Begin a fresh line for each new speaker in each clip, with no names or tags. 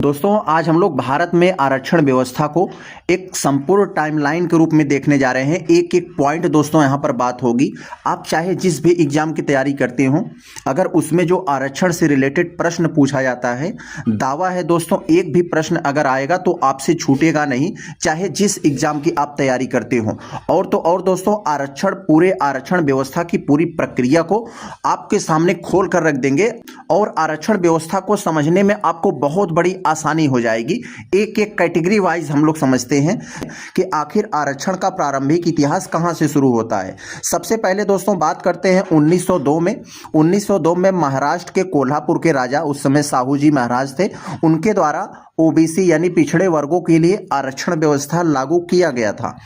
दोस्तों आज हम लोग भारत में आरक्षण व्यवस्था को एक संपूर्ण टाइमलाइन के रूप में देखने जा रहे हैं। एक एक पॉइंट दोस्तों यहाँ पर बात होगी। आप चाहे जिस भी एग्जाम की तैयारी करते हो, अगर उसमें जो आरक्षण से रिलेटेड प्रश्न पूछा जाता है, दावा है दोस्तों एक भी प्रश्न अगर आएगा तो आपसे छूटेगा नहीं, चाहे जिस एग्जाम की आप तैयारी करते हो। और तो और दोस्तों पूरे आरक्षण व्यवस्था की पूरी प्रक्रिया को आपके सामने खोल कर रख देंगे और आरक्षण व्यवस्था को समझने में आपको बहुत बड़ी आसानी हो जाएगी। एक एक कैटेगरी वाइज हम लोग समझते हैं कि आखिर आरक्षण का प्रारंभिक इतिहास कहां से शुरू होता है। सबसे पहले दोस्तों बात करते हैं 1902 में। 1902 में महाराष्ट्र के कोल्हापुर के राजा, उस समय साहू जी महाराज थे, उनके द्वारा ओबीसी यानी पिछड़े वर्गों के लिए आरक्षण व्यवस्था लागू किया गया था।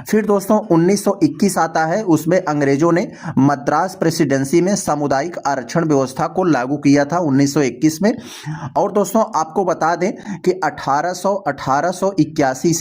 फिर दोस्तों 1921 आता है, उसमें अंग्रेजों ने मद्रास प्रेसिडेंसी में सामुदायिक आरक्षण व्यवस्था को लागू किया था 1921 में। और दोस्तों आपको बता दें कि 1881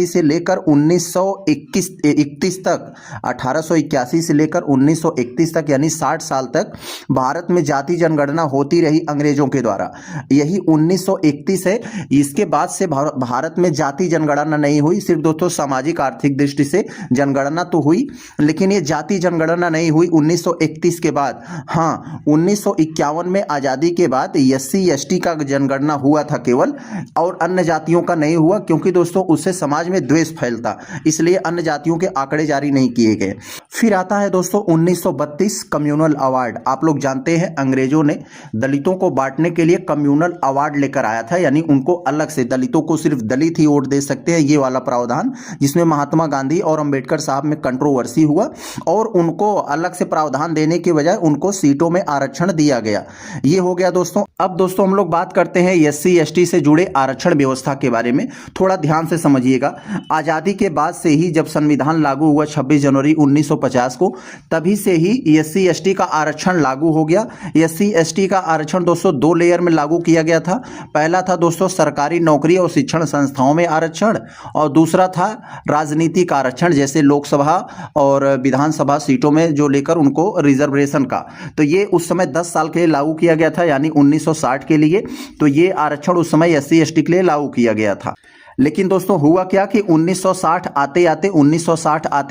से लेकर 1931 तक, 1881 से लेकर 1931 तक यानी 60 साल तक भारत में जाति जनगणना होती रही अंग्रेजों के द्वारा। यही 1931 है। इसके बाद से भारत में जाति जनगणना नहीं हुई, सिर्फ दोस्तों सामाजिक आर्थिक दृष्टि से जनगणना तो हुई, लेकिन ये जाति जनगणना नहीं हुई 1931 के बाद। हाँ, 1951 में आज़ादी के बाद SC ST का जनगणना हुआ था केवल, और अन्य जातियों का नहीं हुआ, क्योंकि दोस्तों उससे समाज में द्वेष फैलता, इसलिए अन्य जातियों के आंकड़े जारी नहीं किए गए। फिर आता है दोस्तों 1932 कम्युनल अवार्ड। आप लोग जानते हैं अंग्रेजों ने दलितों को बांटने के लिए कम्युनल अवार्ड लेकर आया था, यानी उनको अलग से, दलितों को सिर्फ दलित ही वोट दे सकते हैं, ये वाला प्रावधान, जिसमें महात्मा गांधी और अंबेडकर साहब में कंट्रोवर्सी हुआ और उनको अलग से प्रावधान देने के बजाय उनको सीटों में आरक्षण दिया गया। ये हो गया दोस्तों। अब दोस्तों हम लोग बात करते हैं SC ST से जुड़े आरक्षण व्यवस्था के बारे में। थोड़ा ध्यान से समझिएगा। आज़ादी के बाद से ही जब संविधान लागू हुआ 26 जनवरी 1950 को, तभी से ही SC ST का आरक्षण लागू हो गया। SC ST का आरक्षण दोस्तों 2 लेयर में लागू किया गया था। पहला था दोस्तों सरकारी नौकरी और शिक्षण संस्थाओं में आरक्षण, और दूसरा था राजनीतिक आरक्षण, जैसे लोकसभा और विधानसभा सीटों में जो लेकर उनको रिजर्वेशन का। तो ये उस समय 10 साल के लिए लागू किया गया था, यानी 1960 के लिए। तो ये आरक्षण उस समय SC ST के लिए लागू किया गया था। लेकिन दोस्तों हुआ क्या कि 1960 आते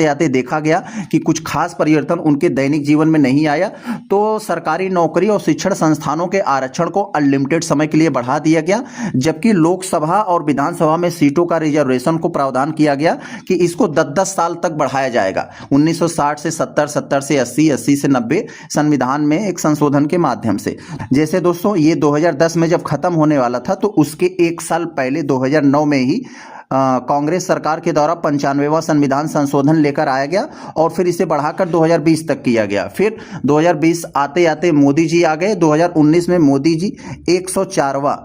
आते देखा गया कि कुछ खास परिवर्तन उनके दैनिक जीवन में नहीं आया, तो सरकारी नौकरी और शिक्षण संस्थानों के आरक्षण को अनलिमिटेड समय के लिए बढ़ा दिया गया, जबकि लोकसभा और विधानसभा में सीटों का रिजर्वेशन को प्रावधान किया गया कि इसको 10-10 साल तक बढ़ाया जाएगा। 1960 से 70, 70 से 80, 80 से 90 संविधान में एक संशोधन के माध्यम से। जैसे दोस्तों ये 2010 में जब खत्म होने वाला था, तो उसके 1 साल पहले 2009 में ही कांग्रेस सरकार के द्वारा 95वां संविधान संशोधन लेकर आया गया और फिर इसे बढ़ाकर 2020 तक किया गया। फिर 2020 आते आते मोदी जी आ गए। 2019 में मोदी जी 104वां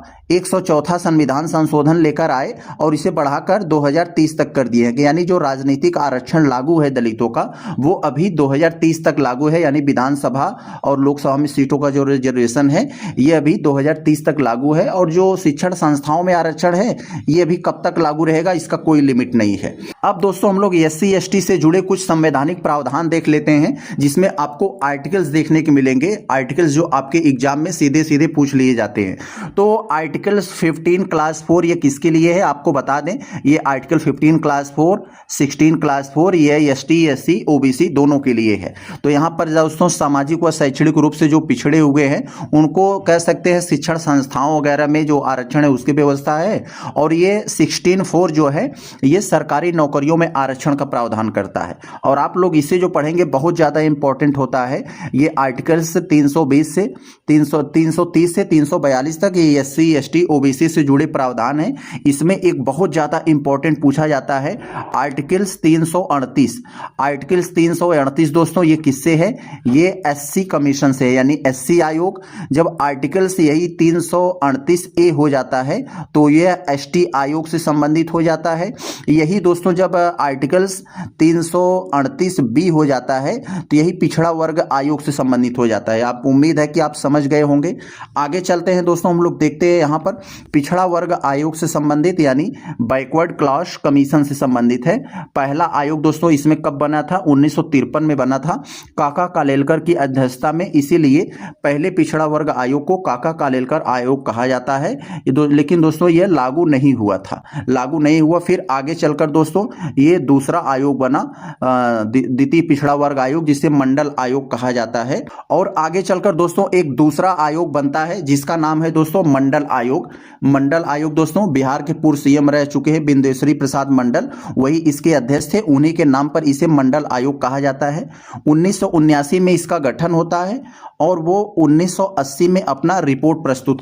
संविधान संशोधन लेकर आए और इसे बढ़ाकर 2030 तक कर दिए हैं। यानी जो राजनीतिक आरक्षण लागू है दलितों का, वो अभी 2030 तक लागू है, यानी विधानसभा और लोकसभा में सीटों का जो रिजर्वेशन है ये अभी 2030 तक लागू है। और जो शिक्षण संस्थाओं में आरक्षण है ये अभी कब तक लागू रहेगा, इसका कोई लिमिट नहीं है। अब दोस्तों हम लोग SC ST से जुड़े कुछ संवैधानिक प्रावधान देख लेते हैं, जिसमें आपको आर्टिकल्स देखने के मिलेंगे। आर्टिकल्स जो आपके एग्जाम में सीधे सीधे पूछ लिए जाते हैं। तो आर्टिकल 15 क्लास 4 ये किसके लिए है आपको बता दें। ये आर्टिकल 15 क्लास 4, 16 क्लास 4 ये ST SC OBC दोनों के लिए है। तो यहाँ पर दोस्तों सामाजिक व शैक्षणिक रूप से जो पिछड़े हुए हैं उनको कह सकते हैं शिक्षण संस्थाओं वगैरह में जो आरक्षण है उसकी व्यवस्था है। और ये 16(4) जो है ये सरकारी नौकरियों में आरक्षण का प्रावधान करता है। और आप लोग इसे जो पढ़ेंगे बहुत ज़्यादा इंपॉर्टेंट होता है। ये आर्टिकल्स 330 से 342 तक ये SC ST OBC से जुड़े प्रावधान है। इसमें एक बहुत ज़्यादा इंपॉर्टेंट पूछा जाता है आर्टिकल्स 338। आर्टिकल्स 338 दोस्तों ये किससे है, ये SC कमीशन से है, यानी SC आयोग। जब आर्टिकल्स यही 338A हो जाता है तो यह ST आयोग से संबंधित हो जाता है। यही दोस्तों जब आर्टिकल्स 338B हो जाता है तो यही पिछड़ा वर्ग आयोग से संबंधित हो जाता है। आप उम्मीद है कि आप समझ गए होंगे। आगे चलते हैं दोस्तों, हम लोग देखते हैं यहाँ पर पिछड़ा वर्ग आयोग से संबंधित यानी बैकवर्ड क्लास कमीशन से संबंधित है। पहला आयोग दोस्तों इसमें कब बना था? 1953 में बना था काका कालेलकर की अध्यक्षता में, इसीलिए पहले पिछड़ा वर्ग आयोग को काका कालेलकर आयोग कहा जाता है। लेकिन दोस्तों यह लागू नहीं हुआ था, लागू नहीं हुआ। फिर आगे चलकर दोस्तों ये दूसरा आयोग बना, द्वितीय पिछड़ा वर्ग आयोग, जिसे मंडल आयोग कहा जाता है। और आगे चलकर दोस्तों एक दूसरा आयोग बनता है जिसका नाम है दोस्तों मंडल आयोग। मंडल आयोग दोस्तों बिहार के पूर्व सीएम रह चुके हैं बिंदेश्वरी प्रसाद मंडल, वही इसके अध्यक्ष थे, उन्हीं के नाम पर इसे मंडल आयोग कहा जाता है। 1979 में इसका गठन होता है और वो 1980 में अपना रिपोर्ट प्रस्तुत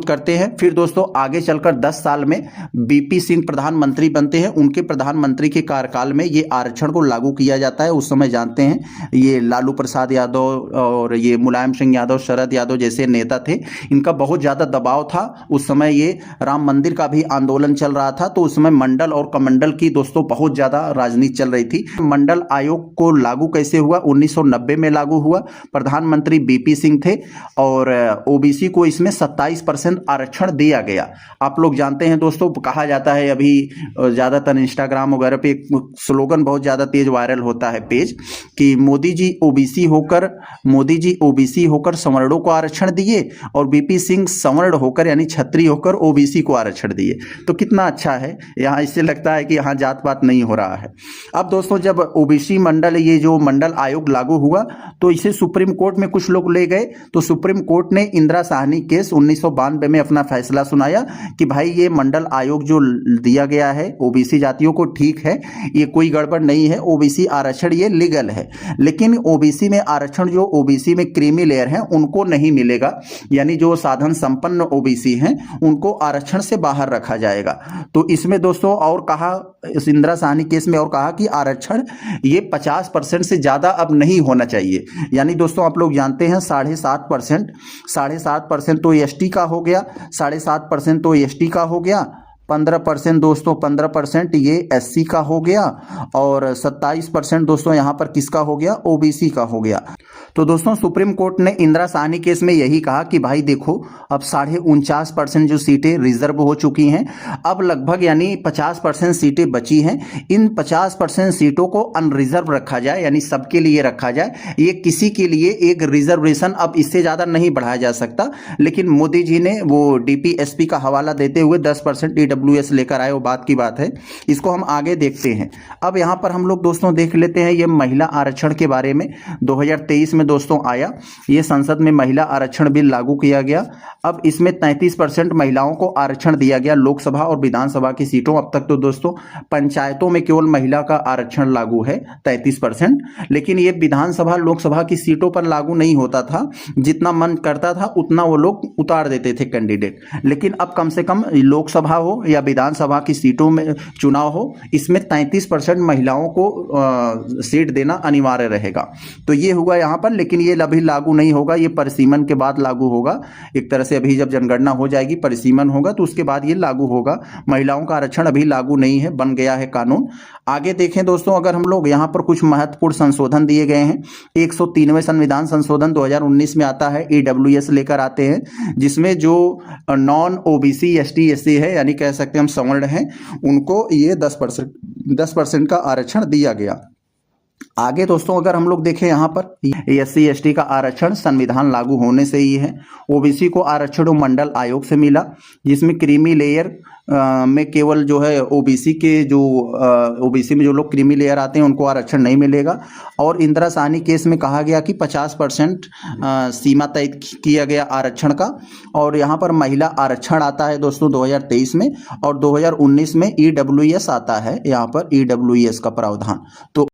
करते हैं। फिर दोस्तों आगे चलकर 10 साल में बीपी सिंह प्रधानमंत्री बनते हैं। उनके प्रधानमंत्री के कार्यकाल में ये आरक्षण को लागू किया जाता है। उस समय जानते हैं ये लालू प्रसाद यादव और ये मुलायम सिंह यादव, शरद यादव जैसे नेता थे, इनका बहुत ज़्यादा दबाव था। उस समय ये राम मंदिर का भी आंदोलन चल रहा था, तो उस समय मंडल और कमंडल की दोस्तों बहुत ज़्यादा राजनीति चल रही थी। मंडल आयोग को लागू कैसे हुआ? 1990 में लागू हुआ। प्रधानमंत्री बीपी सिंह थे और ओबीसी को इसमें 27% आरक्षण दिया गया। आप लोग जानते हैं दोस्तों, कहा जाता है अभी ज़्यादातर इंस्टाग्राम वगैरह पे स्लोगन बहुत ज़्यादा तेज वायरल होता है पेज कि मोदी जी ओबीसी होकर सवर्णों को आरक्षण दिए और बीपी सिंह सवर्ण होकर यानी क्षत्रिय होकर ओबीसी को आरक्षण दिए। तो कितना अच्छा है, यहाँ इससे लगता है कि यहाँ जात पात नहीं हो रहा है। अब दोस्तों जब ओबीसी मंडल, ये जो मंडल आयोग लागू हुआ तो इसे सुप्रीम कोर्ट में कुछ लोग ले गए, तो सुप्रीम कोर्ट ने इंदिरा साहनी केस 1992 में अपना फैसला सुनाया कि भाई ये मंडल आयोग जो दिया गया है ओबीसी जातियों को ठीक है, ये कोई गड़बड़ नहीं है, ओबीसी आरक्षण ये लीगल है। लेकिन ओबीसी में आरक्षण जो ओबीसी में क्रीमी लेयर हैं उनको नहीं मिलेगा, यानी जो साधन संपन्न ओबीसी हैं उनको आरक्षण से बाहर रखा जाएगा। तो इसमें दोस्तों और कहा, इस इंदिरा साहनी केस में और कहा कि आरक्षण ये 50% से ज़्यादा अब नहीं होना चाहिए। यानी दोस्तों आप लोग जानते हैं 7.5% तो एसटी का हो गया, 7.5% तो एसटी का हो गया, 15% दोस्तों 15% ये एससी का हो गया और 27% दोस्तों यहाँ पर किसका हो गया? ओबीसी का हो गया। तो दोस्तों सुप्रीम कोर्ट ने इंदिरा साहनी केस में यही कहा कि भाई देखो अब 49.5% जो सीटें रिजर्व हो चुकी हैं, अब लगभग यानी 50% सीटें बची हैं। इन 50% सीटों को अनरिजर्व रखा जाए, यानी सबके लिए रखा जाए। ये किसी के लिए एक रिजर्वेशन अब इससे ज़्यादा नहीं बढ़ाया जा सकता। लेकिन मोदी जी ने वो डीपीएसपी का हवाला देते हुए 10% ईडब्ल्यूएस लेकर आए, वो बात की बात है। इसको हम आगे देखते हैं। अब यहाँ पर हम लोग दोस्तों देख लेते हैं ये महिला आरक्षण के बारे में। 2023 में दोस्तों आया, ये संसद में महिला आरक्षण बिल लागू किया गया। अब इसमें 33% महिलाओं को आरक्षण दिया गया लोकसभा और विधानसभा की सीटों। अब तक तो दोस्तों पंचायतों में केवल महिला का आरक्षण लागू है 33%, लेकिन ये विधानसभा लोकसभा की सीटों पर लागू नहीं होता था। जितना मन करता था उतना वो लोग उतार देते थे कैंडिडेट। लेकिन अब कम से कम लोकसभा हो या विधानसभा की सीटों में चुनाव हो, इसमें 33% महिलाओं को सीट देना अनिवार्य रहेगा। तो ये हुआ यहाँ पर, लेकिन ये अभी लागू नहीं होगा, ये परिसीमन के बाद लागू होगा। एक तरह से अभी जब जनगणना हो जाएगी, परिसीमन होगा, तो उसके बाद ये लागू होगा। महिलाओं का आरक्षण अभी लागू नहीं है, बन गया है कानून। आगे देखें दोस्तों, अगर हम लोग यहाँ पर कुछ महत्वपूर्ण संशोधन दिए गए हैं। 103वें संविधान संशोधन 2019 में आता है, ईडब्ल्यूएस लेकर आते हैं, जिसमें जो नॉन ओबीसी एसटी एससी है, यानी कह सकते हैं हम सवर्ण हैं, उनको ये 10% का आरक्षण दिया गया। आगे दोस्तों अगर हम लोग देखें यहाँ पर एससी एसटी का आरक्षण संविधान लागू होने से ही है। ओबीसी को आरक्षण मंडल आयोग से मिला, जिसमें क्रीमी लेयर में केवल जो है ओबीसी में जो लोग क्रीमी लेयर आते हैं उनको आरक्षण नहीं मिलेगा। और इंदिरा साहनी केस में कहा गया कि 50% सीमा तय किया गया आरक्षण का। और यहाँ पर महिला आरक्षण आता है दोस्तों 2023 में, और 2019 में ईडब्ल्यूएस आता है, यहाँ पर ईडब्ल्यूएस का प्रावधान। तो